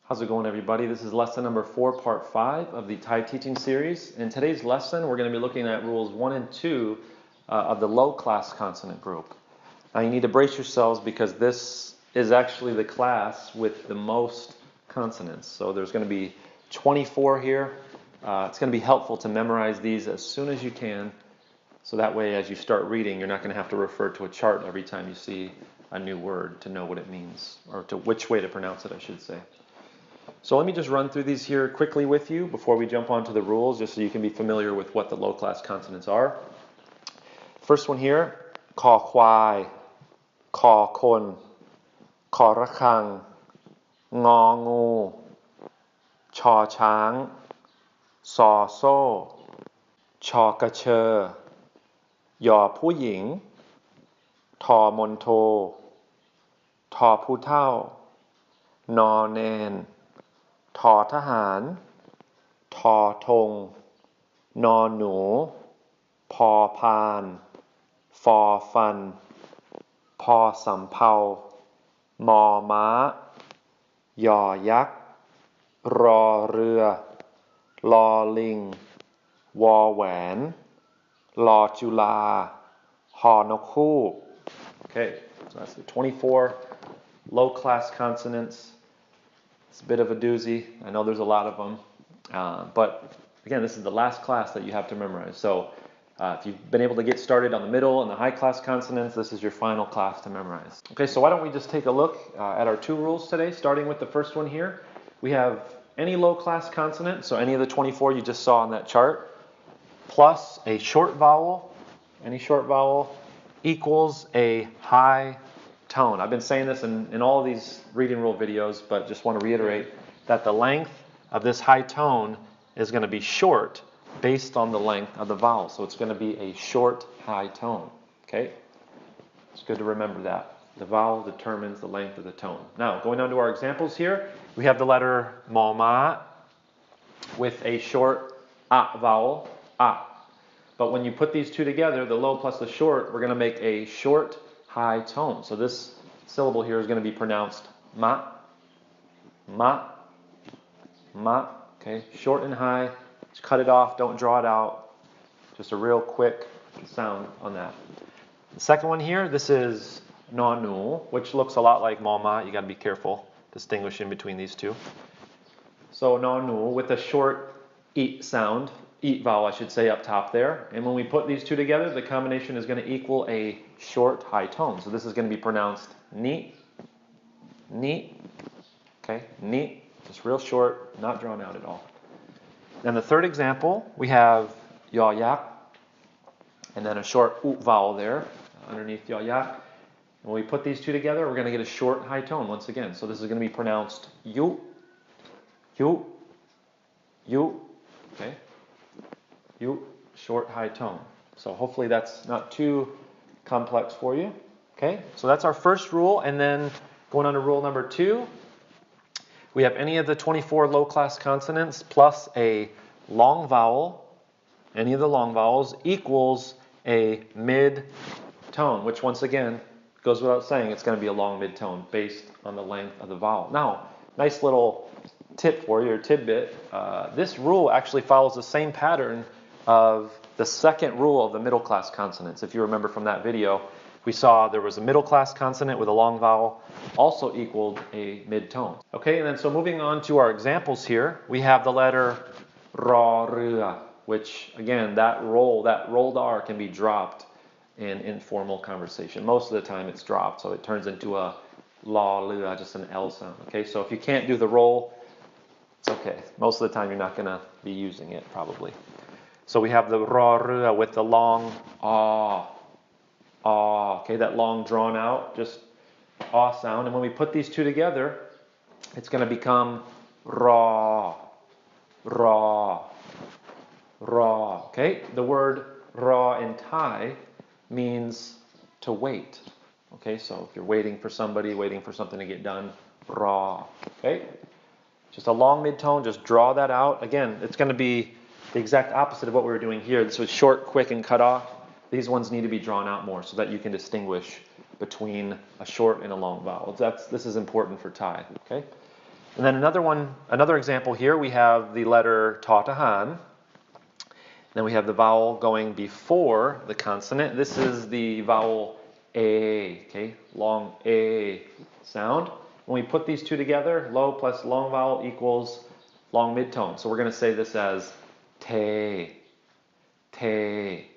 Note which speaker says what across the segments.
Speaker 1: How's it going, everybody? This is lesson number 4, part 5 of the Thai teaching series. In today's lesson, we're going to be looking at rules 1 and 2 of the low class consonant group. Now, you need to brace yourselves because this is actually the class with the most consonants. So there's going to be 24 here. It's going to be helpful to memorize these as soon as you can. So that way, as you start reading, you're not going to have to refer to a chart every time you see a new word to know what it means, or to which way to pronounce it, I should say. So let me just run through these here quickly with you before we jump onto the rules, just so you can be familiar with what the low-class consonants are. First one here, kho kwai, kho kon, kho rakhang, ngô ngu, chò cháng, sò xô, chòกระเชอ ยอผู้หญิง ทอมนโท ทอผู้เฒ่า นอแนน ทอทหาร ทอธง นอหนู พอพาน ฟอฟัน พอสำเภา มอม้ายอยักษ์ รอเรือ ลอลิง วอแหวน ลอจุฬา ฮอนกฮูก Okay, so that's the 24 low-class consonants. It's a bit of a doozy. I know there's a lot of them. But again, this is the last class that you have to memorize. So if you've been able to get started on the middle and the high-class consonants, this is your final class to memorize. Okay, so why don't we just take a look at our 2 rules today, starting with the first one here. We have any low-class consonant, so any of the 24 you just saw on that chart, plus a short vowel, any short vowel, equals a high tone. I've been saying this in all of these reading rule videos, but just want to reiterate that the length of this high tone is going to be short based on the length of the vowel. So it's going to be a short high tone. Okay? It's good to remember that. The vowel determines the length of the tone. Now, going on to our examples here, we have the letter mo ma with a short a vowel, a. But when you put these two together, the low plus the short, we're going to make a short high tone. So this syllable here is going to be pronounced ma, ma, ma. Okay, short and high. Just cut it off, don't draw it out. Just a real quick sound on that. The second one here, this is no nu, which looks a lot like mo ma. You got to be careful distinguishing between these two. So no nu with a short eat sound. Eat vowel, I should say, up top there. And when we put these two together, the combination is going to equal a short high tone. So this is going to be pronounced ni, ni. Okay, ni, just real short, not drawn out at all. Then the third example, we have yao yak, and then a short u vowel there underneath yao yak. When we put these two together, we're going to get a short high tone once again. So this is going to be pronounced yu, yu, yu. Okay. You, short high tone. So hopefully that's not too complex for you. Okay, so that's our first rule. And then going on to rule number 2, we have any of the 24 low-class consonants plus a long vowel, any of the long vowels, equals a mid-tone, which once again goes without saying, it's going to be a long mid-tone based on the length of the vowel. Now, nice little tip for you, or tidbit. This rule actually follows the same pattern of the second rule of the middle class consonants. If you remember from that video, we saw there was a middle class consonant with a long vowel, also equaled a mid-tone. Okay, and then so moving on to our examples here, we have the letter rå rö, which again, that rolled R can be dropped in informal conversation. Most of the time it's dropped, so it turns into a la lö, just an L sound. Okay, so if you can't do the roll, it's okay. Most of the time you're not going to be using it probably. So we have the rå rö with the long ah, ah. Okay, that long drawn out, just ah sound. And when we put these two together, it's going to become ra, ra, ra. Okay, the word ra in Thai means to wait. Okay, so if you're waiting for somebody, waiting for something to get done, ra. Okay, just a long mid-tone, just draw that out. Again, it's going to be the exact opposite of what we were doing here. This was short, quick, and cut off. These ones need to be drawn out more so that you can distinguish between a short and a long vowel. This is important for Thai. Okay. And then another example here, we have the letter ta to han. Then we have the vowel going before the consonant. This is the vowel A, okay? Long A sound. When we put these two together, low plus long vowel equals long midtone. So we're going to say this as te, te,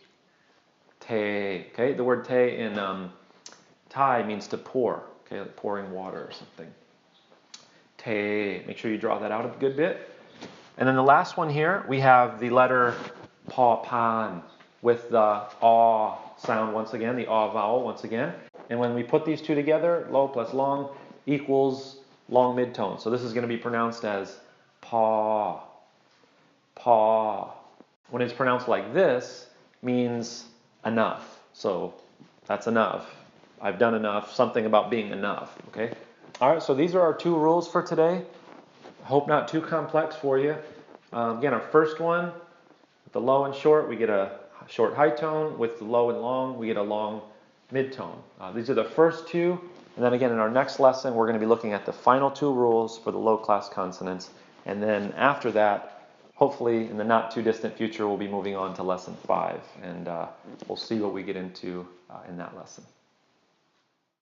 Speaker 1: te. Okay? The word te in Thai means to pour, okay? Like pouring water or something. Te. Make sure you draw that out a good bit. And then the last one here, we have the letter paw pan with the aw sound once again, the aw vowel once again. And when we put these two together, low plus long equals long midtone. So this is going to be pronounced as paw, paw. When it's pronounced like this, means enough. So that's enough. I've done enough, something about being enough, okay? All right, so these are our 2 rules for today. Hope not too complex for you. Again, our first one, with the low and short, we get a short high tone. With the low and long, we get a long mid-tone. These are the first 2. And then again, in our next lesson, we're going to be looking at the final 2 rules for the low class consonants. And then after that, hopefully in the not too distant future, we'll be moving on to lesson 5. And we'll see what we get into in that lesson.